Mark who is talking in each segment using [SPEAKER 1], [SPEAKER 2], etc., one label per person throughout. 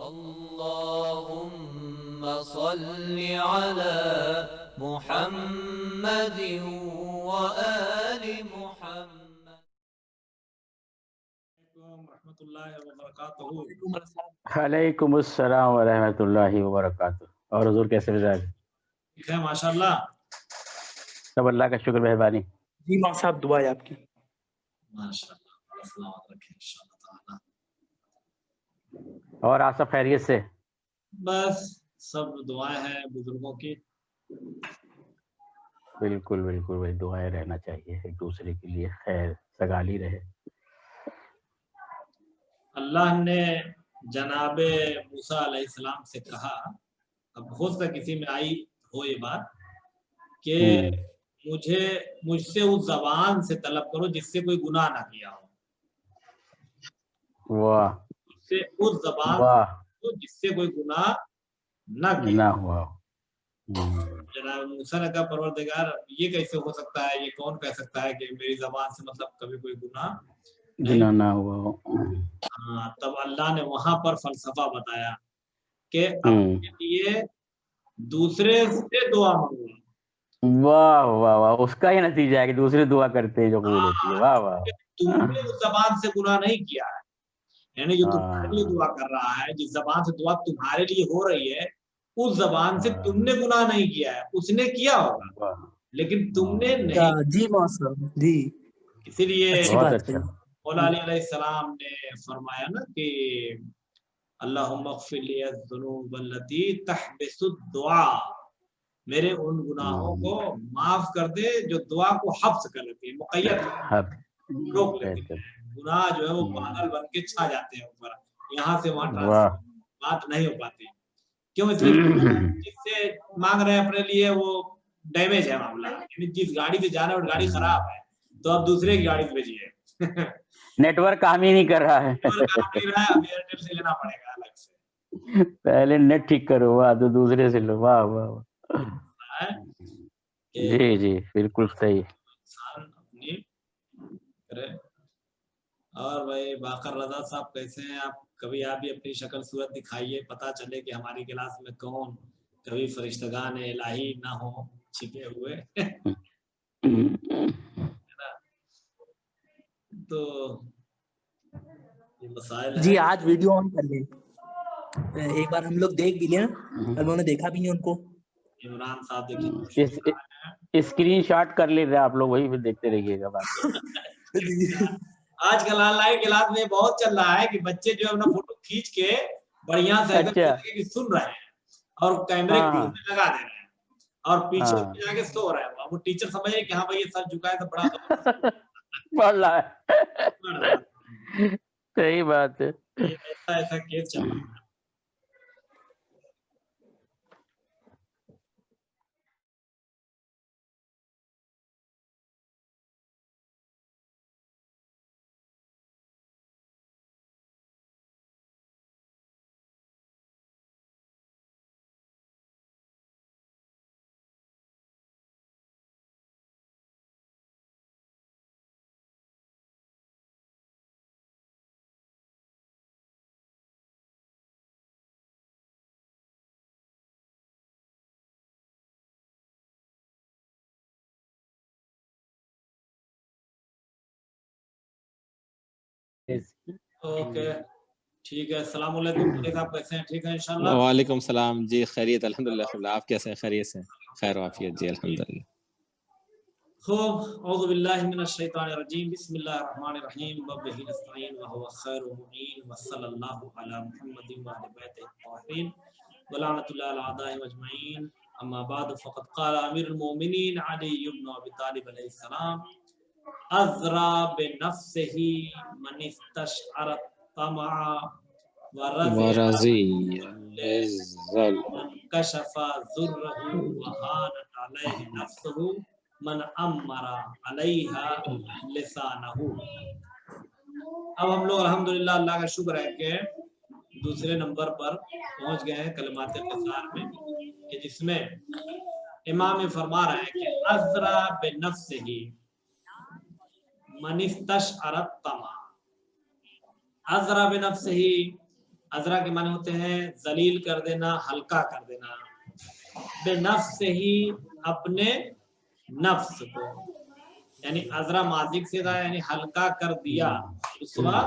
[SPEAKER 1] اللهم صل على محمد وآل محمد.
[SPEAKER 2] ورحمۃ اللہ وبرکاتہ.
[SPEAKER 3] وعلیکم السلام ورحمۃ اللہ وبرکاتہ. اور حضور کیسے مزاج؟
[SPEAKER 2] ٹھیک ہے ماشاء اللہ.
[SPEAKER 3] سب اللہ کا شکر مہربانی.
[SPEAKER 4] جی ماں صاحب دعا ہے آپ کی.
[SPEAKER 2] ماشاء اللہ سلامت رکھیں انشاءاللہ تعالی.
[SPEAKER 3] اور آپ سب خیریت سے؟
[SPEAKER 2] بس سب دعائیں ہیں بزرگوں کی.
[SPEAKER 3] بالکل بالکل بھائی، دعائیں رہنا چاہیے ایک دوسرے کے لیے، خیر سگالی رہے.
[SPEAKER 2] اللہ نے جناب موسیٰ علیہ السلام سے کہا، اب ہو سکتا کسی میں آئی ہو یہ بات، کہ مجھ سے اس زبان سے طلب کرو جس سے کوئی گناہ نہ کیا ہو.
[SPEAKER 3] واہ.
[SPEAKER 2] مجھ سے اس زبان سے جس سے کوئی گناہ نہ کیا
[SPEAKER 3] ہوا.
[SPEAKER 2] جناب موسیٰ نے کہا پروردگار یہ کیسے ہو سکتا ہے، یہ کون کہہ سکتا ہے کہ میری زبان سے مطلب کبھی کوئی گناہ
[SPEAKER 3] نہ ہوا.
[SPEAKER 2] ہاں، تب اللہ نے وہاں پر فلسفہ بتایا کہ اپنے لیے دوسرے سے دعا مانگو.
[SPEAKER 3] واہ واہ واہ، اس کا ہی نتیجہ ہے کہ دوسرے دعا کرتے ہیں جو قبول ہوتی ہے. واہ واہ.
[SPEAKER 2] تم نے اس زبان سے گناہ نہیں کیا ہے، یعنی جو تمہارے لیے دعا کر رہا ہے، جس زبان سے دعا تمہارے لیے ہو رہی ہے، اس زبان سے تم نے گناہ نہیں کیا ہے، اس نے کیا ہوگا لیکن تم نے نہیں.
[SPEAKER 4] جی ماں صاحب جی.
[SPEAKER 2] اسی لیے
[SPEAKER 3] بہت اچھا.
[SPEAKER 2] مولا علی علیہ السلام نے فرمایا نا کہ اللہم اغفر لی الذنوب التی تحبس الدعاء، میرے ان گناہوں کو معاف کر دے جو دعا کو حبس کر لیتی ہے، مقید روک لیتی ہے. گناہ جو ہے وہ بادل بن کے چھا جاتے ہیں اوپر، یہاں سے وہاں بات نہیں ہو پاتی. کیوں؟ اس لیے جس سے مانگ رہے ہیں اپنے لیے وہ ڈیمیج ہے معاملہ، یعنی جس گاڑی سے جانا ہے وہ گاڑی خراب ہے تو اب دوسرے کی گاڑی سے بھیجیے.
[SPEAKER 3] نیٹ ورک کام ہی نہیں کر رہا ہے،
[SPEAKER 2] اب ایئرٹیل سے لینا پڑے گا الگ سے.
[SPEAKER 3] پہلے نیٹ ٹھیک کرو، واہ تو دوسرے سے لو. واہ واہ. جی جی بالکل صحیح.
[SPEAKER 2] انسان اپنی کرے. اور بھائی باقر رضا صاحب کیسے ہیں آپ؟ کبھی آپ بھی اپنی شکل صورت دکھائیے، پتہ چلے کہ ہماری کلاس میں کون کبھی فرشتگان الہی نہ ہو چھپے ہوئے. تو یہ مسائل
[SPEAKER 4] جی آج ویڈیو آن کر لیں، ایک بار ہم لوگ دیکھ بھی لیں، انہوں نے دیکھا بھی نہیں ان کو.
[SPEAKER 2] عمران صاحب دیکھیے
[SPEAKER 3] اسکرین شاٹ کر لیتے ہیں آپ لوگ، وہی پھر دیکھتے رہیے گا.
[SPEAKER 2] آج کل آن لائن کلاس میں بہت چل رہا ہے کہ بچے جو ہے اپنا فوٹو کھینچ کے بڑھیا سے سن رہے ہیں اور کیمرے میں لگا دے رہے ہیں اور پیچھے جا کے سو رہے ہیں. وہ ٹیچر سمجھ رہے کہ ہاں بھائی یہ سر جھکا ہے تو بڑا
[SPEAKER 3] پڑھ رہا ہے. صحیح بات ہے.
[SPEAKER 2] ایسا کیس چل رہا ہے. اوکے ٹھیک ہے. السلام علیکم صاحب، کیسے ہیں؟ ٹھیک ہے انشاءاللہ.
[SPEAKER 5] وعلیکم السلام. جی خیریت الحمدللہ. آپ کیسے ہیں؟ خیریت سے؟ خیر و عافیت. جی الحمدللہ.
[SPEAKER 2] خوب. اعوذ باللہ من الشیطان الرجیم، بسم اللہ الرحمن الرحیم، وبہ نستعین وهو خیر المعین، وصلی اللہ علی محمد وآل بیتہ الطاہرین ولعنۃ اللہ علی اعدائهم اجمعین. اما بعد فقد قال امیر المؤمنین علی بن ابی طالب علیہ السلام: ازرا بنفسه من استشعر الطمع ورضی کشف ذره وهانت علیہ نفسه من امر علیہ لسانہ. اب ہم لوگ الحمدللہ اللہ کا شکر ہے کہ دوسرے نمبر پر پہنچ گئے ہیں کلمات قصار میں، کہ جس میں امام فرما رہا ہے کہ ازرا بنفسہ من استشعر الطمع. ازرا بنفسہ अजरा के माने होते हैं जलील कर देना, हल्का कर देना। बेनफ्स से ही अपने नफ्स को, यानी अजरा माजिक से था, यानी हल्का कर दिया, रुसवा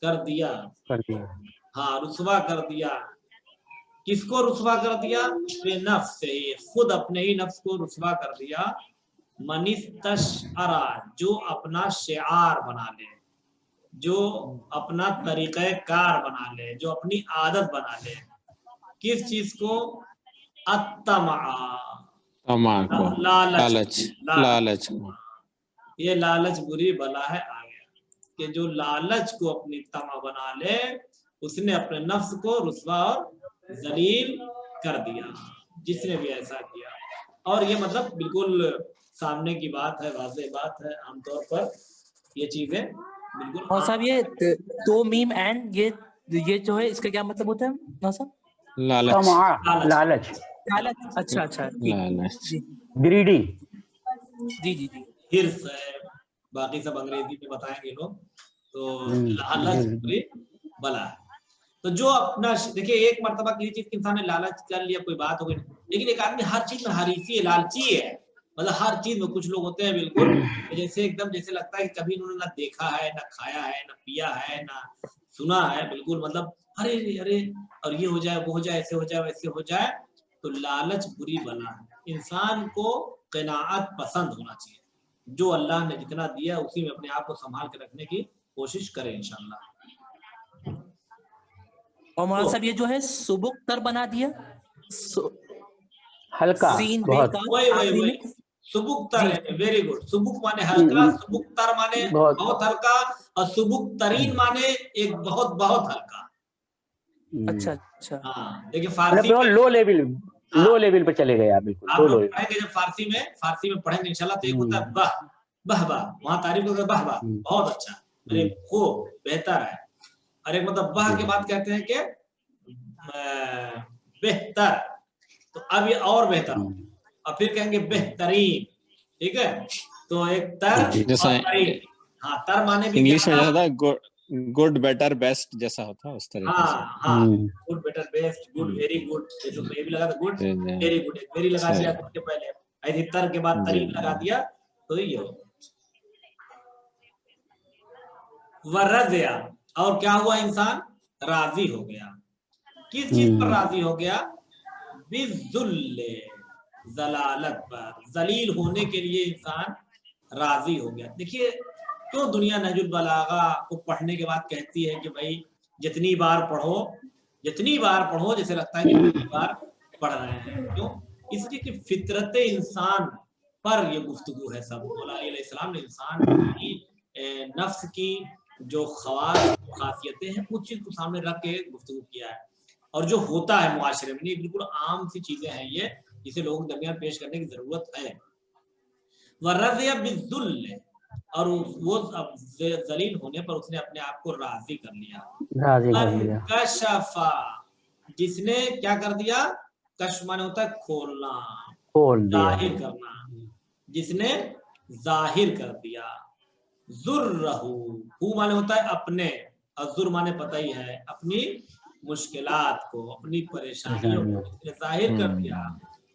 [SPEAKER 2] कर दिया। हाँ, रुसवा कर दिया। किसको रुसवा कर दिया? बेनफ्स से ही, खुद अपने ही नफ्स को रुसवा कर दिया। मनिस्तशअरा, जो अपना शिआर बना ले, जो अपना तरीक़े कार बना ले, जो अपनी आदत बना ले। किस चीज को?
[SPEAKER 5] लालच।
[SPEAKER 2] ये लालच बुरी बला है आ गया कि जो लालच को अपनी तमा बना ले, उसने अपने नफ्स को रुसवा और जलील कर दिया, जिसने भी ऐसा किया। और ये मतलब बिल्कुल सामने की बात है, वाज़ेह बात है। आमतौर पर ये चीजें बिल्कुल।
[SPEAKER 4] और साहब ये तो मीम एंड ये जो है इसका क्या मतलब होता है ना साहब?
[SPEAKER 3] लालच।
[SPEAKER 4] अच्छा अच्छा,
[SPEAKER 3] ग्रीडी।
[SPEAKER 4] जी जी जी।
[SPEAKER 2] हिर्स है, बाकी सब अंग्रेजी में बताएंगे लोग। तो लालच बुरी बला है। तो जो अपना, देखिए एक मर्तबा किसी चीज के इंसान ने लालच कर लिया, कोई बात हो गई, लेकिन एक आदमी हर चीज में हरीसी है, लालची है। मतलब हर चीज में, कुछ लोग होते हैं बिल्कुल जैसे एकदम जैसे लगता है कि कभी उन्होंने ना देखा है, ना खाया है, ना पिया है, ना सुना है, बिल्कुल मतलब अरे अरे, और ये हो जाए, वो हो जाए, ऐसे हो जाए, वैसे हो जाए। तो लालच बुरी बला है। इंसान को क़नाअत पसंद होना चाहिए। जो अल्लाह ने जितना दिया उसी में अपने आप को संभाल के रखने की कोशिश करें इंशाअल्लाह।
[SPEAKER 4] और मौलाना साहब ये जो है सुबुक तर बना दिया,
[SPEAKER 3] हल्का,
[SPEAKER 2] वही सुबुक तर है। Very good. सुबुक माने हल्का, सुबुक तर माने बहुत हल्का, और सुबुक तरीन माने एक बहुत बहुत हल्का।
[SPEAKER 4] अच्छा अच्छा।
[SPEAKER 2] हाँ, देखिए फारसी में
[SPEAKER 3] लो लेवल पे चले गए आप, बिल्कुल।
[SPEAKER 2] आप लोग पढ़ेंगे जब फारसी में पढ़ेंगे इंशाल्लाह, तो एक होता है वाह वाह वाह, वहाँ तारीफ करते वाह वाह, बहुत अच्छा, अरे खूब बेहतर है। और एक मतलब वाह के बाद कहते हैं कि बेहतर, तो अब ये और बेहतर हो, और फिर कहेंगे बेहतरीन। ठीक है, तो एक तर और तरीन। हाँ, तर माने भी
[SPEAKER 5] इंग्लिश में ज्यादा गुड बेटर बेस्ट जैसा होता है, उस तरीके से।
[SPEAKER 2] हाँ, good better best, good very good. जैसे मैं भी लगा था गुड वेरी गुड, एक वेरी लगा दिया उसके पहले, ऐसे तर के बाद तरीन लगा दिया, तो ये हो। वरज़िया, और क्या हुआ? इंसान राजी हो गया। किस चीज पर राजी हो गया? बिज़ुल्ले, जलालत पर, जलील होने के लिए इंसान राजी हो गया। देखिए क्यों दुनिया नहजुल बलागा को पढ़ने के बाद कहती है कि भाई जितनी बार पढ़ो जैसे लगता है कि जितनी बार पढ़ रहे हैं। क्यों? इसलिए कि फितरत इंसान पर ये गुफ्तगू है सब। मौला अली अलैहिस्सलाम ने इंसान की नफ्स की जो खासियतें हैं उस चीज को सामने रख के गुफ्तगू किया है। और जो होता है मुआशरे में, ये बिल्कुल आम सी चीजें हैं ये, जिसे लोगों के दरमियान पेश करने की जरूरत है। वरज़िया बिज़ुल्ल, और वो जलील होने पर उसने अपने आप को राजी कर लिया। कशफा, जिसने क्या कर दिया? कश माने होता है खोलना, जाहिर करना, जिसने जाहिर कर दिया। जुर्रहू माने होता है अपने, और जुर माने पता ही है, अपनी मुश्किलात को, अपनी परेशानियों को जिसने जाहिर कर दिया,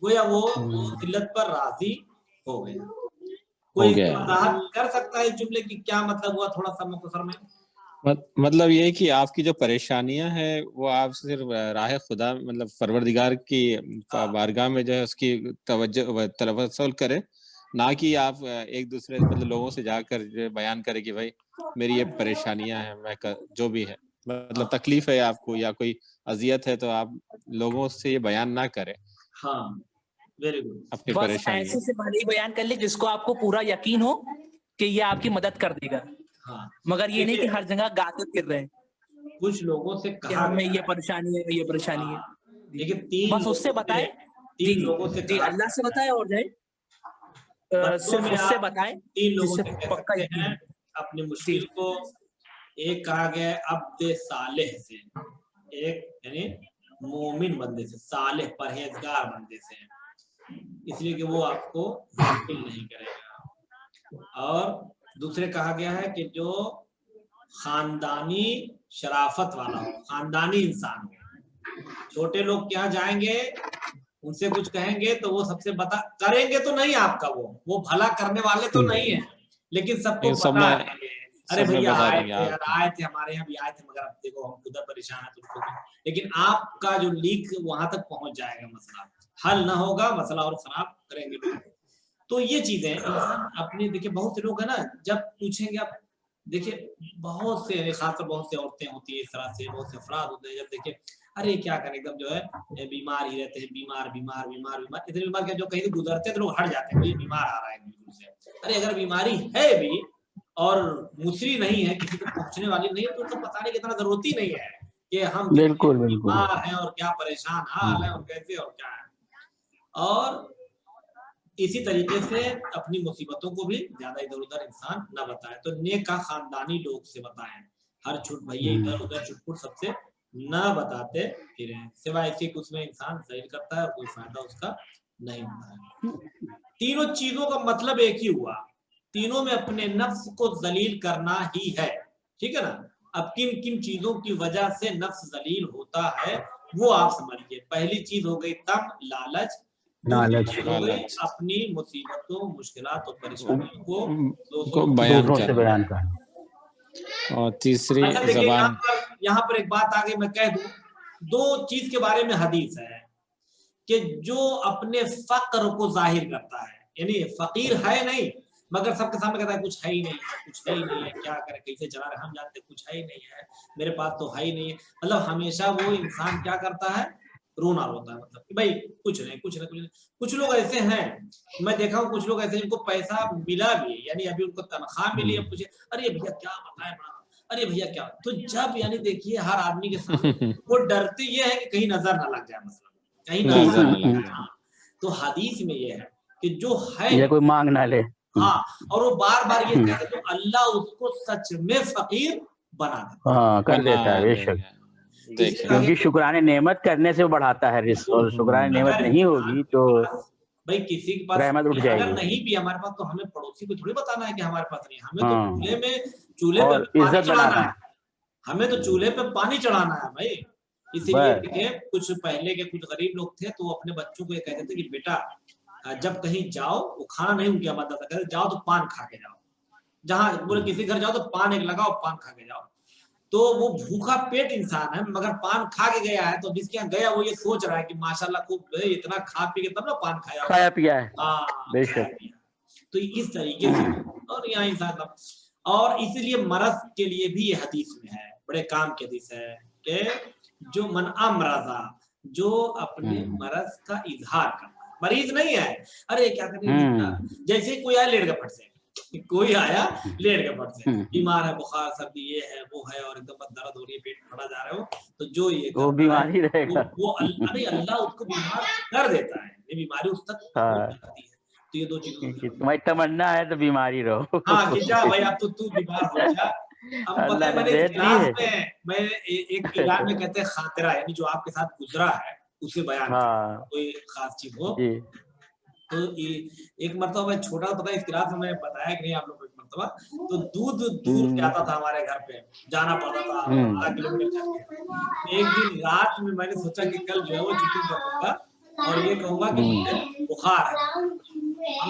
[SPEAKER 2] गोया वो जिल्लत पर राजी हो गया। कोई वजाहत कर सकता है इस जुमले की क्या मतलब हुआ? थोड़ा सा मुख्तसर में
[SPEAKER 5] मतलब ये कि आपकी जो परेशानियां हैं वो आप सिर्फ राह खुदा, मतलब परवरदिगार की बारगाह में जो है उसकी तवज्जुह करें, ना कि आप एक दूसरे मतलब लोगों से जाकर जो बयान करें कि भाई मेरी ये परेशानियां हैं, मैं जो भी है मतलब तकलीफ है आपको या कोई अजियत है, तो आप लोगों से ये बयान ना करें।
[SPEAKER 2] हाँ, वेरी गुड।
[SPEAKER 5] अपनी
[SPEAKER 4] बस
[SPEAKER 5] परेशानी
[SPEAKER 4] ऐसे से भले ही बयान कर ले जिसको आपको पूरा यकीन हो कि ये आपकी मदद कर देगा।
[SPEAKER 2] हाँ,
[SPEAKER 4] मगर ये नहीं कि हर जगह गाते फिर रहे।
[SPEAKER 2] कुछ लोगों से
[SPEAKER 4] कहा हमें ये परेशानी है, ये परेशानी है,
[SPEAKER 2] लेकिन
[SPEAKER 4] बस उससे बताएं।
[SPEAKER 2] तीन लोगों से
[SPEAKER 4] जी, अल्लाह से बताएं और जाए सिर्फ उससे बताएं।
[SPEAKER 2] तीन लोगों से कह सकते हैं अपनी मुश्किल को। एक कहा गया अब्दे सालेह से, एक यानी मोमिन बंदे से, सालेह परहेजगार बंदे से, इसलिए कि वो आपको नहीं करेगा। और दूसरे कहा गया है कि जो खानदानी शराफत वाला हो, खानदानी इंसान हो। छोटे लोग क्या जाएंगे, उनसे कुछ कहेंगे तो वो सबसे बता करेंगे तो नहीं आपका, वो भला करने वाले तो नहीं है, लेकिन सबको
[SPEAKER 5] सब
[SPEAKER 2] बता
[SPEAKER 5] में
[SPEAKER 2] देंगे, अरे
[SPEAKER 5] सब में
[SPEAKER 2] भैया
[SPEAKER 5] बता
[SPEAKER 2] आए
[SPEAKER 5] देंगे
[SPEAKER 2] थे यार,
[SPEAKER 5] आपको।
[SPEAKER 2] आए थे हमारे यहाँ भी आए थे, मगर अब देखो हम खुद परेशान है तुमको भी। लेकिन आपका जो लीक वहां तक पहुंच जाएगा, मसला हल ना होगा, मसला और खराब करेंगे लोग। तो ये चीजें इंसान अपनी, देखिए बहुत से लोग है ना, जब पूछेंगे आप, देखिए बहुत से, खासकर बहुत से औरतें होती है इस तरह से, बहुत से अफराद होते हैं, जब देखिए अरे क्या करें, एकदम जो है बीमार ही रहते हैं, बीमार बीमार बीमार बीमार, इतने बीमार क्या, जो कहीं गुजरते हैं तो लोग हट जाते हैं, ये बीमार आ रहा है बिल्कुल से। अरे अगर बीमारी है भी और मुसरी नहीं है, किसी को पहुंचने वाली नहीं है, तो उसको बताने की इतना जरूरत ही नहीं है कि हम कितने
[SPEAKER 3] बिल्कुल बिल्कुल।
[SPEAKER 2] बीमार हैं और क्या परेशान हाल है और कैसे और क्या है। और इसी तरीके से अपनी मुसीबतों को भी ज्यादा इधर उधर इंसान न बताए, तो नेका खानदानी लोग से बताएं, हर छुट भैया इधर उधर चुटपुट सबसे न बताते फिर, सिवाय इसके कि उसमें इंसान जहीर करता है और कोई फायदा उसका नहीं होता है। तीनों चीजों का मतलब एक ही हुआ, तीनों में अपने नफ्स को जलील करना ही है, ठीक है ना। अब किन किन चीजों की वजह से नफ्स जलील होता है वो आप समझिए। पहली चीज हो गई तम, लालच,
[SPEAKER 3] लालच,
[SPEAKER 2] हो गई अपनी मुसीबतों मुश्किलात और परेशानियों को
[SPEAKER 5] को बयान
[SPEAKER 3] दूसरों से बयान
[SPEAKER 5] करना,
[SPEAKER 3] करना।
[SPEAKER 5] और तीसरी
[SPEAKER 2] अच्छा देखिए,
[SPEAKER 5] जबान।
[SPEAKER 2] यहाँ पर एक बात आगे मैं कह दूं, दो चीज के बारे में हदीस है कि जो अपने फक्र को जाहिर करता है, यानी फकीर है नहीं मगर सबके सामने कहता है कुछ है ही नहीं है, कुछ है ही नहीं है, क्या करे, कैसे चला रहे हम जानते, कुछ है ही नहीं है, मेरे पास तो है ही नहीं है। मतलब हमेशा वो इंसान क्या करता है, रोना रोता है, मतलब कि भाई कुछ नहीं कुछ नहीं कुछ नहीं। कुछ लोग ऐसे हैं, मैं देखा हूँ कुछ लोग ऐसे जिनको पैसा मिला भी, यानी अभी उनको तनख्वाह मिली है, पूछे अरे भैया क्या बताए, अरे भैया क्या, तो जब यानी देखिए हर आदमी के सामने वो डरते ये है कि कहीं नजर ना लग जाए, मतलब कहीं
[SPEAKER 5] नजर न
[SPEAKER 2] नजर
[SPEAKER 5] लग जाए।
[SPEAKER 2] तो हदीस में ये है कि जो है
[SPEAKER 3] या कोई मांग ना ले।
[SPEAKER 2] हाँ, और वो बार बार ये कहते तो अल्लाह उसको सच में फकीर बना देता
[SPEAKER 3] हाँ कर देता है
[SPEAKER 5] बना
[SPEAKER 3] बेशक,
[SPEAKER 5] देगा। देखिए
[SPEAKER 3] क्योंकि शुक्राने नेमत करने से वो बढ़ाता है रिस्क, और शुक्राने नेमत
[SPEAKER 2] अगर
[SPEAKER 3] नहीं
[SPEAKER 2] इंसान
[SPEAKER 3] होगी
[SPEAKER 2] के
[SPEAKER 3] तो
[SPEAKER 2] पास, भाई किसी के पास
[SPEAKER 3] रहमत उठ
[SPEAKER 2] अगर
[SPEAKER 3] जाएगी।
[SPEAKER 2] नहीं भी हमारे पास, तो हमें पड़ोसी को थोड़ी बताना है कि हमारे पास नहीं, हमें तो
[SPEAKER 3] हाँ,
[SPEAKER 2] चूल्हे पे
[SPEAKER 3] और
[SPEAKER 2] पानी
[SPEAKER 3] इज्जत
[SPEAKER 2] चढ़ाना
[SPEAKER 3] बनाना
[SPEAKER 2] है, हमें तो चूल्हे पे पानी चढ़ाना है भाई। इसीलिए
[SPEAKER 3] बस।
[SPEAKER 2] देखिए कुछ पहले के कुछ गरीब लोग थे, तो वो अपने बच्चों को ये कहते थे कि बेटा जब कहीं जाओ, वो खाना नहीं उनकी आमद आता, कहते जाओ तो पान खा के जाओ, जहाँ बोले किसी घर जाओ तो पान एक लगाओ, पान खा के जाओ। तो वो भूखा पेट इंसान है, मगर पान खा के गया है, तो जिसके यहाँ गया वो ये सोच रहा है कि माशाल्लाह खूब इतना खा पी के तब ना पान खाया,
[SPEAKER 3] खाया पिया है
[SPEAKER 2] बेशक। तो इस तरीके से, और यहाँ इंसान, और इसीलिए मरज के लिए भी ये हदीस में है, बड़े काम की हदीस है कि जो मन अमराजा, जो अपने मरज का इजहार करता है, मरीज नहीं है, अरे क्या करें, जैसे कोई आया लेट गए फट से, कोई आया लेट गए फट से, बीमार है, बुखार सर्दी ये है वो है, और एकदम दर्द हो रही है, पेट फटा जा रहे हो, तो जो ये
[SPEAKER 3] वो बीमारी रहेगा,
[SPEAKER 2] वो अरे अल्लाह उसको बीमार कर देता है, ये बीमारी उस तक पहुंच जाती है। तो ये दो चीजें,
[SPEAKER 3] तुम्हारी तमन्ना है तो बीमारी रहो।
[SPEAKER 2] हाँ कि जा भाई अब तो तू बीमार हो जा। अब पता
[SPEAKER 3] अल्लाह
[SPEAKER 2] है
[SPEAKER 3] ने
[SPEAKER 2] मैंने
[SPEAKER 3] दे
[SPEAKER 2] इस
[SPEAKER 3] दी
[SPEAKER 2] क्लास
[SPEAKER 3] है।
[SPEAKER 2] में, मैं एक ईरान में कहते हैं खातिरा, यानी जो आपके साथ गुजरा है उसे बयान करना, कोई खास चीज हो। तो एक मरतबा मैं छोटा, पता है इस क्लास में मैंने बताया कि नहीं आप लोग को, एक मरतबा तो दूध दूर जाता था हमारे घर पे, जाना पड़ता था 12 किलोमीटर चल के। एक दिन रात में मैंने सोचा कि कल जो है वो चिकन करूंगा और ये कहूंगा कि मुझे बुखार है,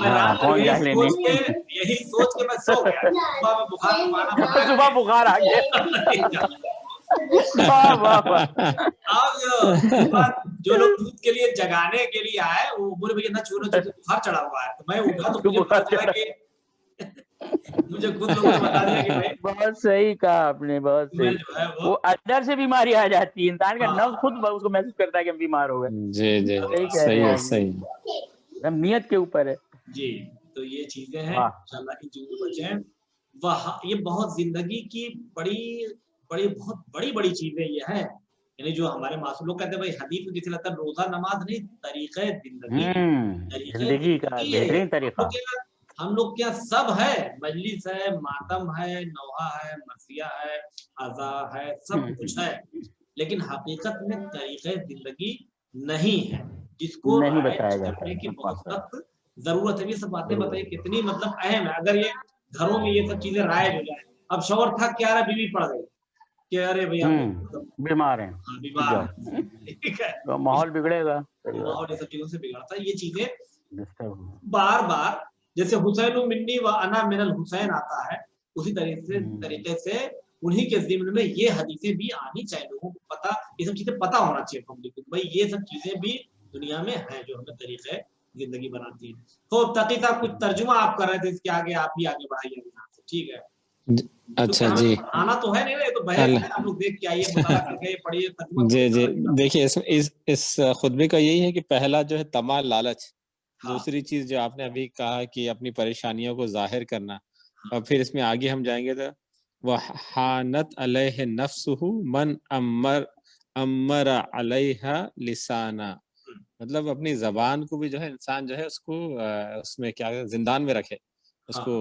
[SPEAKER 2] मैं रात भर यही सोच के मैं सो गया, सुबह में बुखार का बहाना बना,
[SPEAKER 3] सुबह बुखार आ गया।
[SPEAKER 2] अब जो लोग दूध के लिए जगाने के लिए आए, वो बोले भैया ना छूनो, बुखार चढ़ा हुआ है। तो मैं उठा तो मुझे पता चला कि मुझे खुद लोगों ने बता दिया कि भाई,
[SPEAKER 3] बहुत सही कहा आपने, बहुत सही। वो अंदर से बीमारी आ जाती है, इंसान का नफ्स खुद उसको महसूस करता है कि हम बीमार हो गए।
[SPEAKER 5] जी जी सही है, सही
[SPEAKER 3] नियत के ऊपर है
[SPEAKER 2] जी। तो ये चीजें हैं, इंशाल्लाह इन चीजों से बचें। वह ये बहुत जिंदगी की बहुत बड़ी चीजें ये है, यानी जो हमारे मासूम लोग कहते हैं भाई हदीस में जैसे लगता है रोजा नमाज नहीं, तरीके जिंदगी
[SPEAKER 3] का बेहतरीन तरीका।
[SPEAKER 2] हम लोग क्या सब है, मजलिस है, मातम है, नौहा है, मरसिया है, अज़ा है, सब कुछ है, लेकिन हकीकत में तरीके जिंदगी नहीं है, जिसको
[SPEAKER 3] नहीं बताया जाता
[SPEAKER 2] करने की बहुत सख्त जरूरत है। ये सब बातें बताइए कितनी मतलब अहम है, अगर ये घरों में ये सब चीजें राइज हो जाए। اب شوہر تھک کیا رہا, بیوی پڑ گئی کہ ارے بھائی
[SPEAKER 3] بیمار ہیں,
[SPEAKER 2] بیمار ہے, ٹھیک ہے,
[SPEAKER 3] تو ماحول بگڑے گا,
[SPEAKER 2] ماحول یہ سب چیزوں سے بگڑتا ہے. یہ چیزیں بار بار, جیسے حسین منی و انا من الحسین آتا ہے, اسی طریقے سے انہی کے ضمن میں یہ حدیثیں بھی آنی چاہیے. لوگوں کو پتا, یہ سب چیزیں پتا ہونا چاہیے پبلک کو, بھائی یہ سب چیزیں بھی دنیا میں ہیں جو ہمیں طریقے زندگی بناتی ہیں. تو تقی صاحب کچھ ترجمہ آپ کر رہے تھے, اس کے آگے آپ بھی آگے بڑھائیے یہاں سے, ٹھیک ہے.
[SPEAKER 5] اچھا جی,
[SPEAKER 2] آنا تو ہے نہیں, یہ تو بحث ہے, آپ لوگ دیکھ کے آئیے, مطالعہ کر کے پڑھیے ترجمہ.
[SPEAKER 5] جی جی, دیکھیے اس خطبے کا یہی ہے کہ پہلا جو ہے طمع, لالچ, دوسری چیز جو آپ نے ابھی کہا کہ اپنی پریشانیوں کو ظاہر کرنا, اور پھر اس میں آگے ہم جائیں گے تو وحانت علیہ نفسہ من امر علیہ لسانا, مطلب اپنی زبان کو بھی جو ہے انسان جو ہے اس کو اس میں کیا زندان میں رکھے, اس کو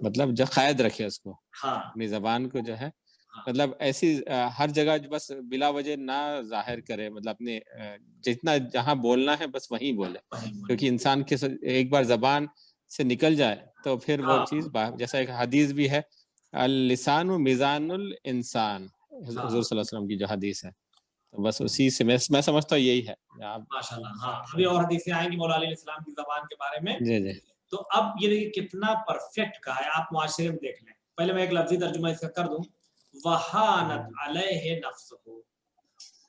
[SPEAKER 5] مطلب جو قید رکھے اس کو, اپنی زبان کو جو ہے مطلب ایسی ہر جگہ بس بلا وجہ نہ ظاہر کرے, مطلب اپنے جتنا جہاں بولنا ہے بس وہیں بولے, کیونکہ انسان کے ایک بار زبان سے نکل جائے تو پھر وہ چیز, جیسا ایک حدیث بھی ہے, اللسان میزان الانسان, حضور صلی اللہ علیہ وسلم کی جو حدیث ہے, تو بس اسی سے میں سمجھتا ہوں یہی ہے.
[SPEAKER 2] ماشاءاللہ, ہاں ابھی اور حدیثیں آئیں گی مولا علیہ السلام کی زبان کے بارے میں.
[SPEAKER 5] جی جی,
[SPEAKER 2] تو اب یہ دیکھیں کتنا پرفیکٹ کہا ہے, آپ معاشرے میں دیکھ لیں. پہلے میں ایک لفظی ترجمہ اس کا کر دوں, وحانت علیہ نفسہ,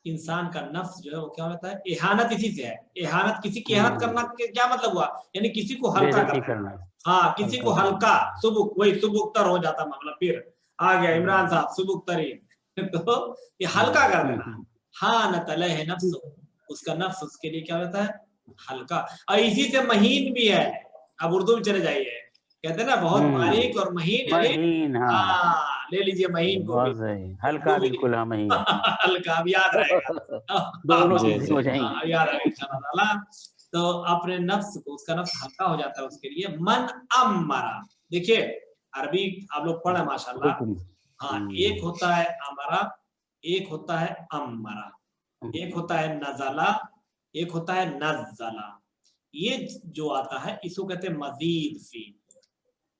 [SPEAKER 2] انسان کا نفس جو ہے وہ کیا ہوتا ہے, احانت اسی سے ہے. احانت, کسی کی احانت کرنا کیا مطلب ہوا, یعنی کسی کو ہلکا کرنا. ہاں, کسی کو ہلکا, سبک, وہی سبکتر ہو جاتا معاملہ, پھر آ گیا عمران صاحب سبکترین, تو یہ ہلکا کر دینا. حانت علیہ نفس, اس کا نفس اس کے لیے کیا ہوتا ہے, ہلکا. اور اسی سے مہین بھی ہے. اب اردو میں چلے جائیے, کہتے ہیں نا بہت باریک اور مہین, ہاں لے لیجیے مہین کو بھی,
[SPEAKER 3] ہلکا, بالکل مہین,
[SPEAKER 2] ہلکا, اب یاد رہے گا,
[SPEAKER 3] دونوں چیزیں ہو جائیں
[SPEAKER 2] گی, یاد رہے گا انشاءاللہ تعالی. تو اپنے نفس کو, اس کا نفس ہلکا ہو جاتا ہے اس کے لیے. من امرا, دیکھیے عربی آپ لوگ پڑھیں ماشاءاللہ, ہاں, ایک ہوتا ہے امرا, ایک ہوتا ہے امرا, ایک ہوتا ہے نزلہ, ایک ہوتا ہے نزلہ. یہ جو آتا ہے اس کو کہتے ہیں مزید فی,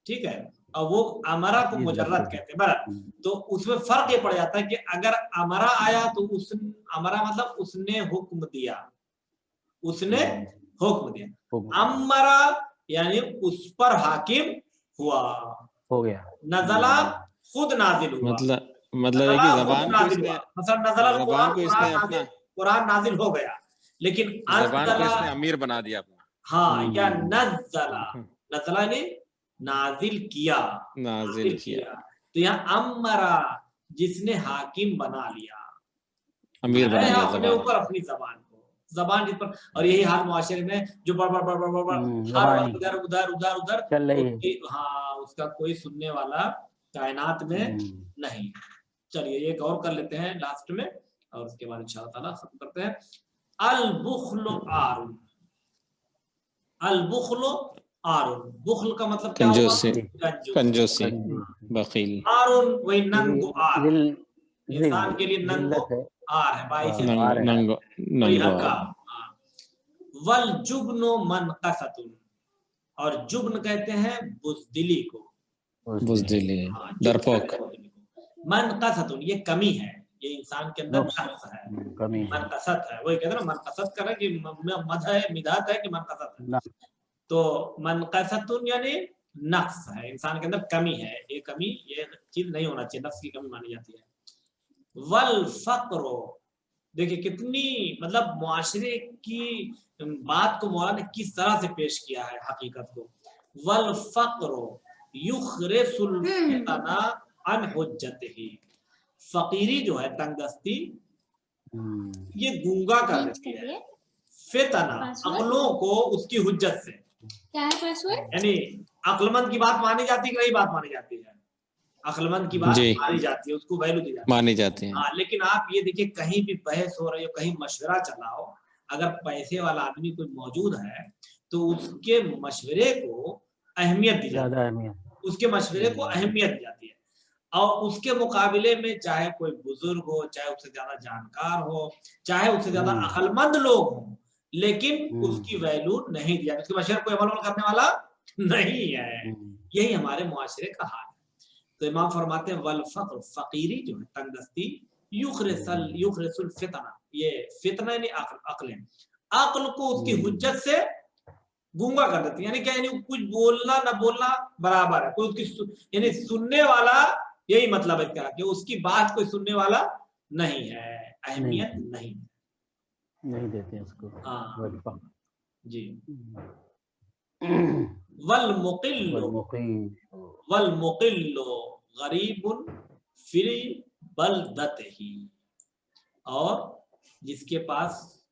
[SPEAKER 2] ٹھیک ہے, اور وہ امرا کو مجرد کہتے ہیں. برابر, تو اس میں فرق یہ پڑ جاتا ہے کہ اگر امرا آیا تو اس امرا مطلب اس نے حکم دیا, اس نے حکم دیا. امرا یعنی اس پر حاکم ہوا, ہو گیا. نزلہ خود نازل ہوا,
[SPEAKER 5] مطلب ہے کہ زبان کو اس نے,
[SPEAKER 2] مثلا نزل القرآن, قرآن نازل ہو گیا, لیکن
[SPEAKER 5] زبان کو اس نے امیر بنا دیا اپنا.
[SPEAKER 2] ہاں, یا نزلہ, نزلہ نے نازل کیا,
[SPEAKER 5] نازل کیا.
[SPEAKER 2] تو یہاں امرا جس نے حاکم بنا لیا,
[SPEAKER 5] امیر بنا لیا
[SPEAKER 2] اپنے اوپر اپنی زبان کو, زبان جس پر. اور یہی حال معاشرے میں جو بڑھ ہر ادھر ادھر ادھر ادھر چل رہی ہے, ہاں, اس کا کوئی سننے والا کائنات میں نہیں. چلیے ایک اور کر لیتے ہیں لاسٹ میں, اور اس کے بعد انشاءاللہ تعالی ختم کرتے ہیں. البخل عار, البخل عار, بخل کا مطلب کیا ہوا,
[SPEAKER 5] کنجوسی, بخیل.
[SPEAKER 2] عار وہی ننگ و عار, انسان کے لیے ننگ و عار ہے, باعث ننگ. والجبن منقصۃ, اور جبن کہتے ہیں بزدلی کو,
[SPEAKER 5] بزدلی, ڈرپوک.
[SPEAKER 2] منقصۃ, یہ کمی ہے, یہ انسان کے اندر نقص ہے, منقصت ہے, وہی کہتے ہیں نا منقصت کر رہا ہے کہ مدح ہے, مدحت ہے کہ منقصت ہے. تو منقصۃ یعنی نقص ہے, انسان کے اندر کمی ہے, یہ کمی, یہ چیز نہیں ہونا چاہیے, نفس کی کمی مانی جاتی ہے. والفقر, دیکھیں کتنی مطلب معاشرے کی بات کو مولانا نے کس طرح سے پیش کیا ہے حقیقت کو. والفقر یخرس الفتن عن حجتہ, فقیری جو ہے, تنگ دستی, یہ گونگا کر دیتی ہے فتنہ, عقلوں کو اس کی حجت سے. کیا ہے پاسورڈ, یعنی عقل مند کی بات مانی جاتی ہے کہ نہیں بات مانی جاتی ہے, عقل مند کی بات مانی جاتی ہے, اس کو ویلو دی جاتی ہے,
[SPEAKER 5] مانی جاتی ہے.
[SPEAKER 2] ہاں, لیکن آپ یہ دیکھیں کہیں بھی بحث ہو رہی ہو, کہیں مشورہ چلا ہو, اگر پیسے والا آدمی کوئی موجود ہے تو اس کے مشورے کو اہمیت دی جاتی ہے, اس کے مشورے کو اہمیت دی جاتی ہے. اور اس کے مقابلے میں چاہے کوئی بزرگ ہو, چاہے اس سے زیادہ جانکار ہو, چاہے اس سے زیادہ عقل مند لوگ ہوں, لیکن اس کی ویلو نہیں دیا, اس کے مشورے کوئی عمل کرنے والا نہیں ہے. یہی ہمارے معاشرے کا حال ہے. तो इमाम फरमाते हैं वल फक्र, फकीरी जो है तंगदस्ती, युखरिसल फितना, ये फितना यानी अक्ल, अक्ल को उसकी हुज्जत से गूंगा कर देती है। यानी क्या, यानी कुछ बोलना ना बोलना बराबर है, कोई उसकी यानी सुनने वाला, यही मतलब है क्या कि उसकी बात कोई सुनने वाला नहीं है, अहमियत नहीं
[SPEAKER 6] देते उसको।
[SPEAKER 2] हाँ जी। वल मुकिल्लो गरीबुन फिल बलदतिही, और जिसके पास,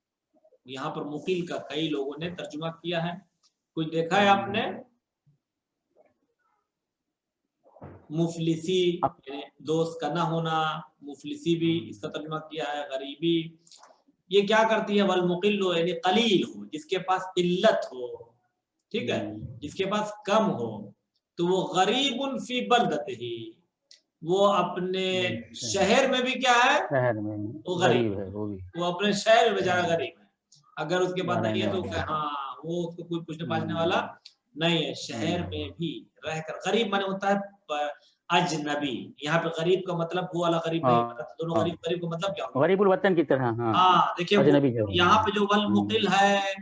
[SPEAKER 2] यहाँ पर मुकिल का कई लोगों ने तर्जुमा किया है, कुछ देखा है आपने, मुफलिसी यानी दोस्त का ना होना, मुफलिसी भी इसका तर्जुमा किया है, गरीबी। ये क्या करती है, वल मुकिल्लो यानी कलील हो, जिसके पास किल्लत हो, ठीक है, जिसके पास कम हो, तो वो गरीबुन फी बलदतिही, वो अपने शहर में भी क्या है,
[SPEAKER 6] शहर में
[SPEAKER 2] वो गरीब
[SPEAKER 6] है,
[SPEAKER 2] वो अपने शहर में बेचारा गरीब है। अगर उसके पास नहीं है तो हाँ वो उसको कोई पूछने पाछने वाला नहीं है। शहर में भी रहकर, गरीब माने होता है अजनबी, यहाँ पे गरीब का मतलब वो वाला गरीब नहीं, दोनों गरीब का मतलब क्या होगा,
[SPEAKER 6] गरीबुल वतन की तरह।
[SPEAKER 2] हाँ देखिए यहाँ पे जो वल मुकिल है,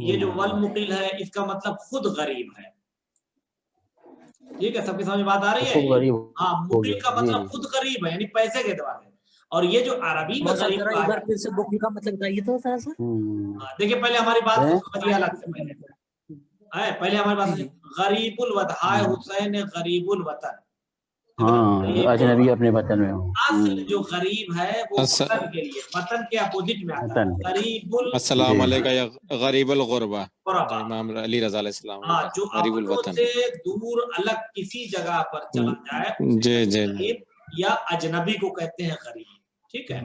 [SPEAKER 2] ये जो वल मुकिल है इसका मतलब खुद गरीब है, ठीक है, सबके समझ बात आ रही है। हाँ, मुकिल का मतलब खुद गरीब है यानी पैसे के एतबार से, और ये जो अरबी में गरीब का है,
[SPEAKER 4] फिर से मुकिल का मतलब बताइए तो सर से।
[SPEAKER 2] देखिए पहले हमारी बात समझिए अलग से, पहले हमारी बात गरीबुल वतन, हाय हुसैन गरीबुल वतन,
[SPEAKER 6] अजनबी अपने वतन में हो।
[SPEAKER 2] असल जो गरीब है वो वतन के लिए, वतन के अपोजिट में आता है गरीबुल।
[SPEAKER 5] अस्सलाम वालेकुम या गरीबुल गुरबा, इमाम अली रज़ा अलैहिस्सलाम,
[SPEAKER 2] जो अपनों से दूर अलग किसी जगह पर चला जाए, जी या अजनबी को कहते हैं गरीब, ठीक है।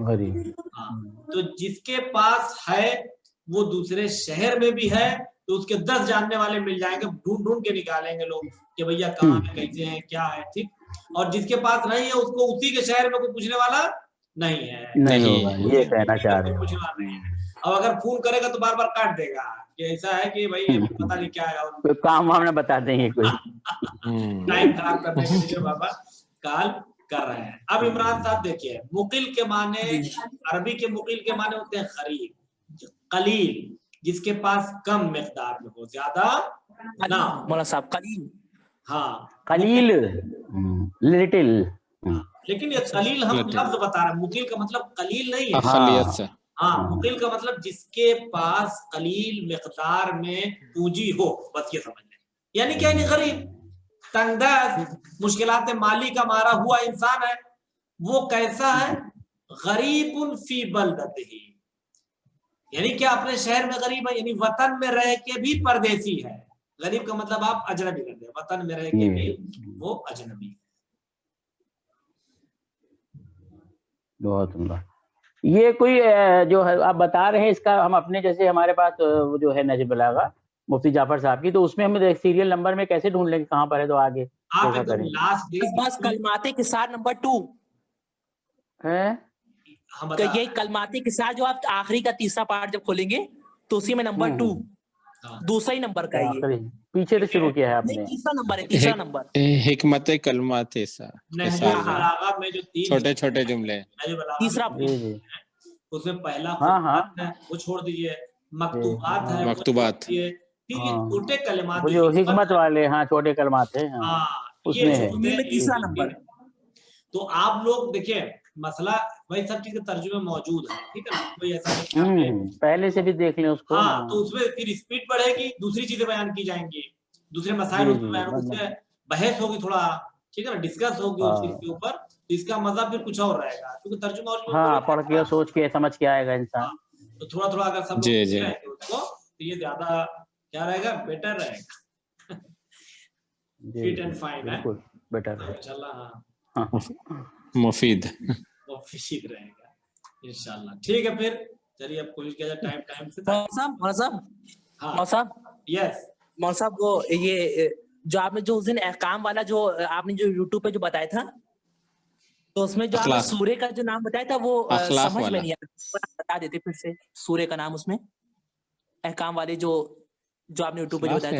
[SPEAKER 2] हाँ, तो जिसके पास है वो दूसरे शहर में भी है, तो उसके 10 जानने वाले मिल जाएंगे, ढूंढ ढूंढ के निकालेंगे लोग कि भैया कहाँ है, कैसे हैं, क्या है, ठीक। और जिसके पास नहीं है उसको उसी के शहर में कोई पूछने वाला नहीं है,
[SPEAKER 6] ये कहना चाह रहे
[SPEAKER 2] हैं। अब अगर फोन करेगा तो बार बार काट देगा कि ऐसा है कि भाई पता नहीं क्या है,
[SPEAKER 6] कोई काम वाम ना बता देंगे, कोई
[SPEAKER 2] टाइम खराब करने के लिए बाबा कॉल कर रहे हैं। अब इमरान साहब देखिए, मुकिल के माने, अरबी के मुकिल के माने होते हैं गरीब, कलील, जिसके पास कम मिकदार में हो, ज्यादा ना।
[SPEAKER 4] मौला साहब कलील,
[SPEAKER 2] हाँ
[SPEAKER 6] कलील, लिटिल,
[SPEAKER 2] लेकिन ये कलील हम लफ्ज बता रहे हैं, मुकिल का मतलब कलील नहीं है। हाँ, मुकिल का मतलब जिसके पास कलील मिकदार में पूंजी हो, बस ये समझ लें। यानी क्या, नहीं गरीब, तंगदस्त, मुश्किलात माली का मारा हुआ इंसान है। वो कैसा है, गरीबुन फी बलदतिही, यानी क्या अपने शहर में गरीब है, यानी वतन में रह के भी परदेसी है। गरीब का मतलब आप अजनबी कर दे, वतन में रह के भी वो अजनबी है।
[SPEAKER 6] बहुत सुंदर। ये कोई जो है आप बता रहे हैं, इसका हम अपने जैसे हमारे पास वो जो है नजम बलागा मुफ्ती जाफर साहब की, तो उसमें हम सीरियल नंबर में कैसे ढूंढ लेंगे कहाँ पर है, तो आगे
[SPEAKER 2] आप लास्ट
[SPEAKER 4] कलमाते के साथ नंबर 2
[SPEAKER 6] है,
[SPEAKER 4] तो ये कलमाते के साथ जो आप आखिरी का तीसरा पार्ट जब खोलेंगे तो उसी में नंबर 2 दूसरा ही नंबर का है, ये
[SPEAKER 6] पीछे से शुरू किया है आपने,
[SPEAKER 4] तीसरा नंबर है, तीसरा नंबर
[SPEAKER 5] हिकमत कलमात में जो छोटे छोटे जुमले,
[SPEAKER 4] तीसरा
[SPEAKER 2] उसमें पहला
[SPEAKER 6] हाँ
[SPEAKER 2] वो छोड़ दीजिए, मकतूबात है,
[SPEAKER 5] मकतूबात,
[SPEAKER 2] फिर ये छोटे कलमात
[SPEAKER 6] जो हिकमत वाले, हाँ छोटे कलमात है,
[SPEAKER 2] उसमें है तीसरा नंबर। तो आप लोग देखिए, मसला वही सब चीजें तर्जुमे मौजूद है, ठीक है ना, कोई ऐसा नहीं
[SPEAKER 6] पहले से भी देख लें उसको।
[SPEAKER 2] हाँ, तो उसमें फिर स्पीड बढ़ेगी, दूसरी चीजें बयान की जाएंगी, दूसरे मसाइल उसमें बहस होगी थोड़ा, ठीक है ना, डिस्कस होगी उस चीज के ऊपर, तो इसका मजा फिर कुछ और रहेगा, क्योंकि तर्जुमा और
[SPEAKER 6] पढ़ के सोच के समझ के आएगा इंसान।
[SPEAKER 2] तो थोड़ा थोड़ा अगर सब लोग उसको, तो ये ज्यादा क्या रहेगा, बेटर रहेगा, फिट एंड फाइन है,
[SPEAKER 6] बेटर
[SPEAKER 2] इंशाल्लाह,
[SPEAKER 5] मुफीद
[SPEAKER 2] रहेगा इंशाल्लाह। ठीक है, फिर चलिए अब कोशिश किया जाए टाइम से।
[SPEAKER 4] मौला साहब,
[SPEAKER 2] यस
[SPEAKER 4] मौला साहब, वो ये जो आपने जो उस दिन अहकाम वाला जो आपने जो यूट्यूब पे जो बताया था, तो उसमें जो आपने सूरे का जो नाम बताया था वो समझ में नहीं आया, बता देते फिर से सूरे का नाम, उसमें अहकाम वाले जो आपने यूट्यूब पे जो बताया था,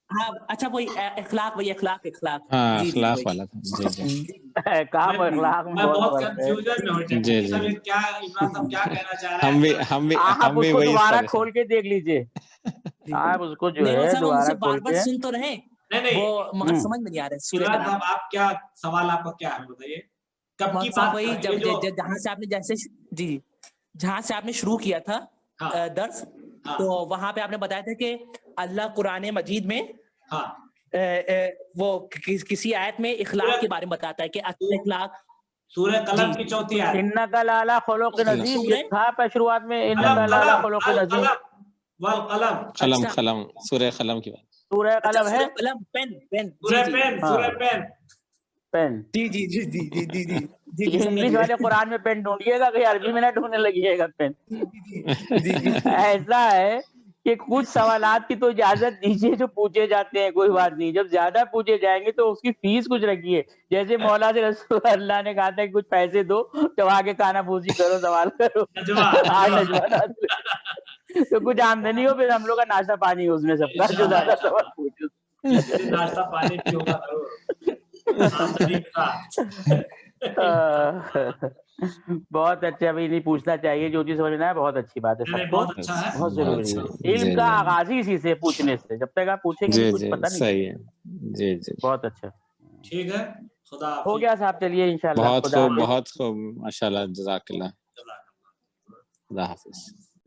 [SPEAKER 4] हाँ अच्छा वही इखलाक, वही इखलाक इखलाक।
[SPEAKER 5] हाँ
[SPEAKER 4] जी जी
[SPEAKER 5] अखलाक
[SPEAKER 4] वही।
[SPEAKER 5] वाला था। जी जी
[SPEAKER 6] काम और अखलाक में
[SPEAKER 2] मैं
[SPEAKER 6] बहुत
[SPEAKER 2] बहुत
[SPEAKER 6] फर्क है।
[SPEAKER 2] कंफ्यूजन में हूँ
[SPEAKER 5] जी
[SPEAKER 2] टेक्निकली
[SPEAKER 5] जी।
[SPEAKER 2] सब ये क्या इमरान साहब क्या कहना चाह रहे हैं।
[SPEAKER 6] आप
[SPEAKER 5] हम भी
[SPEAKER 6] उसको
[SPEAKER 5] वही
[SPEAKER 6] दोबारा
[SPEAKER 5] परेशान।
[SPEAKER 6] खोल के देख लीजिए,
[SPEAKER 4] जी।
[SPEAKER 6] आप उसको जो
[SPEAKER 4] नहीं
[SPEAKER 6] है
[SPEAKER 4] साहब
[SPEAKER 6] दोबारा
[SPEAKER 4] उनसे
[SPEAKER 6] खोल
[SPEAKER 4] बार बार
[SPEAKER 6] के।
[SPEAKER 4] सुन तो रहे
[SPEAKER 2] नहीं
[SPEAKER 4] वो, मगर
[SPEAKER 6] हम्म।
[SPEAKER 4] समझ में नहीं आ रहा है सूर्य का
[SPEAKER 2] इमरान
[SPEAKER 4] नाम।
[SPEAKER 2] साहब आप क्या सवाल आपका क्या है बताइए, कब की
[SPEAKER 4] मौलाना साहब
[SPEAKER 2] बात
[SPEAKER 4] वही
[SPEAKER 2] कर, ये जो
[SPEAKER 4] जहाँ से आपने जैसे जी जहाँ से आपने शुरू किया था
[SPEAKER 2] हाँ
[SPEAKER 4] दर्स,
[SPEAKER 2] हाँ
[SPEAKER 4] तो वहां पे आपने बताया था कि अल्लाह कुरान मजीद में
[SPEAKER 2] हाँ
[SPEAKER 4] वो किसी आयत में इखलाक के बारे में बताता है कि इखलाक।
[SPEAKER 2] सूरह कलम
[SPEAKER 4] जी।
[SPEAKER 2] की चौथी आयत।
[SPEAKER 6] इन्नका लाला खुलुक़ नज़ीम, ये
[SPEAKER 4] सूरह
[SPEAKER 6] था शुरुआत में,
[SPEAKER 2] कलम
[SPEAKER 6] इन्नका लाला
[SPEAKER 2] कलम
[SPEAKER 6] खुलुक़
[SPEAKER 2] अल
[SPEAKER 6] नज़ीम।
[SPEAKER 2] कलम वल कलम।
[SPEAKER 5] कलम
[SPEAKER 4] अच्छा
[SPEAKER 5] कलम सूरह कलम की बात।
[SPEAKER 6] सूरह
[SPEAKER 4] अच्छा
[SPEAKER 6] कलम है,
[SPEAKER 4] सूरह कलम, पेन पेन। जी
[SPEAKER 2] सूरह
[SPEAKER 4] जी
[SPEAKER 2] पेन,
[SPEAKER 6] हाँ
[SPEAKER 2] सूरह पेन।
[SPEAKER 6] पेन।
[SPEAKER 4] जी जी जी जी जी जी जी जी
[SPEAKER 6] ये
[SPEAKER 4] जी समझ
[SPEAKER 6] इंग्लिश
[SPEAKER 4] गए।
[SPEAKER 6] वाले कुरान में पेन ढूंढिएगा, कहीं अरबी में ना ढूंढने लगिएगा पेन।
[SPEAKER 4] जी जी
[SPEAKER 6] ऐसा है कि कुछ सवालात की तो इजाजत दीजिए जो पूछे जाते हैं, कोई बात नहीं, जब ज्यादा पूछे जाएंगे तो उसकी फीस कुछ रखिए। जैसे मौला से रसूल अल्लाह ने कहा था कि कुछ पैसे दो तो आगे खाना पूछी करो, सवाल करो।
[SPEAKER 2] नजवा
[SPEAKER 6] नजवा तो कुछ आमदनी हो, फिर हम लोग का नाश्ता पानी हो उसमें सबका, जो
[SPEAKER 2] इंशाल्लाह
[SPEAKER 6] ज्यादा
[SPEAKER 2] इंशाल्लाह
[SPEAKER 6] सवाल पूछो।
[SPEAKER 2] नाश्ता पानी भी होगा जरूर आमदनी के साथ।
[SPEAKER 6] बहुत अच्छा, भाई नहीं पूछना चाहिए, जो चीज समझ में आए बहुत अच्छी बात है
[SPEAKER 2] नहीं
[SPEAKER 6] सबको,
[SPEAKER 2] बहुत अच्छा है।
[SPEAKER 6] बहुत
[SPEAKER 5] बहुत
[SPEAKER 6] जरूरी है।
[SPEAKER 5] सही।
[SPEAKER 6] इल्म
[SPEAKER 5] जी
[SPEAKER 6] का
[SPEAKER 5] जी
[SPEAKER 6] आगाज ही इसी से, पूछने से, जब तक आप पूछेंगे
[SPEAKER 5] जी
[SPEAKER 6] नहीं कुछ
[SPEAKER 5] जी
[SPEAKER 6] पता नहीं
[SPEAKER 5] सही
[SPEAKER 6] चलेगा।
[SPEAKER 5] है। जी जी
[SPEAKER 6] बहुत अच्छा,
[SPEAKER 2] ठीक है, खुदा
[SPEAKER 6] हो
[SPEAKER 2] हाफिज।
[SPEAKER 6] गया साहब, चलिए इंशाल्लाह,
[SPEAKER 5] बहुत
[SPEAKER 6] खुदा
[SPEAKER 5] खूब
[SPEAKER 6] हाफिज।
[SPEAKER 5] बहुत खूब माशाल्लाह जज़ाकल्लाह। खुदा हाफिज।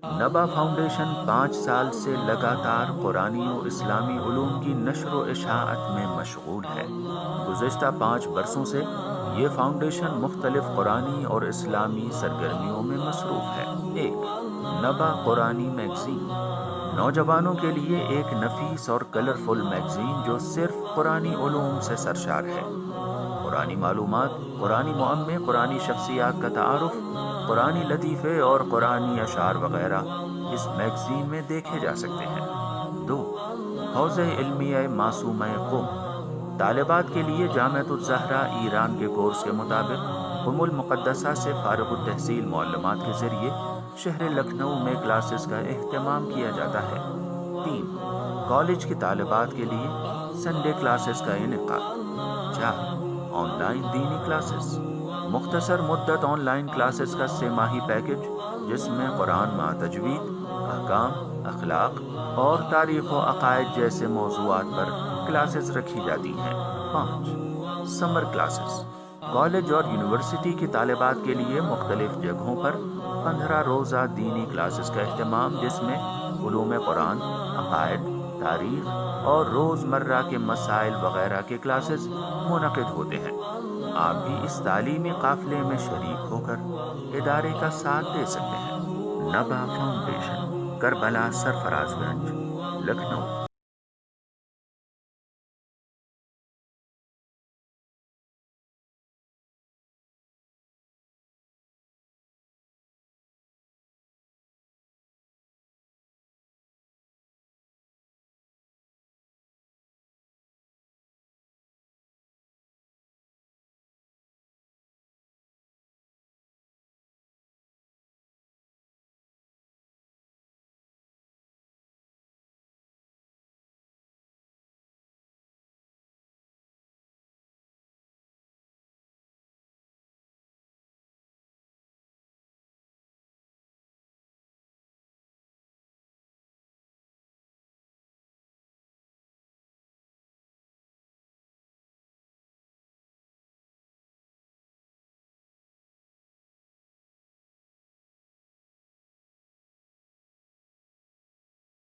[SPEAKER 7] नबा फाउंडेशन 5 साल से लगातार कुरानी और इस्लामी उलूम की नशर व इशाअत में मशगूल है। गुज़िश्ता 5 बरसों से ये फाउंडेशन मुख्तलिफ कुरानी और इस्लामी सरगर्मियों में मसरूफ़ है। 1. नबा कुरानी मैगज़ीन, नौजवानों के लिए एक नफीस और कलरफुल मैगज़ीन जो सिर्फ कुरानी उलूम से सरशार है। कुरानी मालूमात, कुरानी मुअम्मे, कुरानी शख्सियात का तारुफ, कुरानी लतीफ़े और कुरानी अशार वगैरह इस मैगज़ीन में देखे जा सकते हैं। 2. हौज़े इल्मिया मासूमा क़ुम, तालिबात के लिए जामिअतुज़ ज़हरा ईरान के कोर्स के मुताबिक उम्मुल मुक़द्दसा से फ़ारिग़ुत तहसील मुअल्लमात के ज़रिए शहर लखनऊ में क्लासेस का एहतमाम किया जाता है। 3. कॉलेज की तालिबात के लिए संडे क्लासेस का इनेकाद। 4. ऑनलाइन दीनी क्लासेस, मुख्तसर मुद्दत ऑनलाइन क्लासेस का 3 माही पैकेज जिसमें कुरान मा तजवीद, अहकाम, अखलाक और तारीख़ व अक़ायद जैसे मौज़ूआत पर क्लासेस रखी जाती हैं। 5. समर क्लासेस, कॉलेज और यूनिवर्सिटी की तालिबात के लिए मुख्तलिफ जगहों पर 15 रोज़ा दीनी क्लासेस का अहतमाम जिसमें उलूम कुरान, अक़ायद, तारीख़ और रोज़मर्रा के मसाइल वगैरह के क्लासेस मुनक़िद होते हैं। आप भी इस तालीमी काफ़िले में शरीक होकर इदारे का साथ दे सकते हैं। नबा फाउंडेशन, करबला सरफराजगंज, लखनऊ।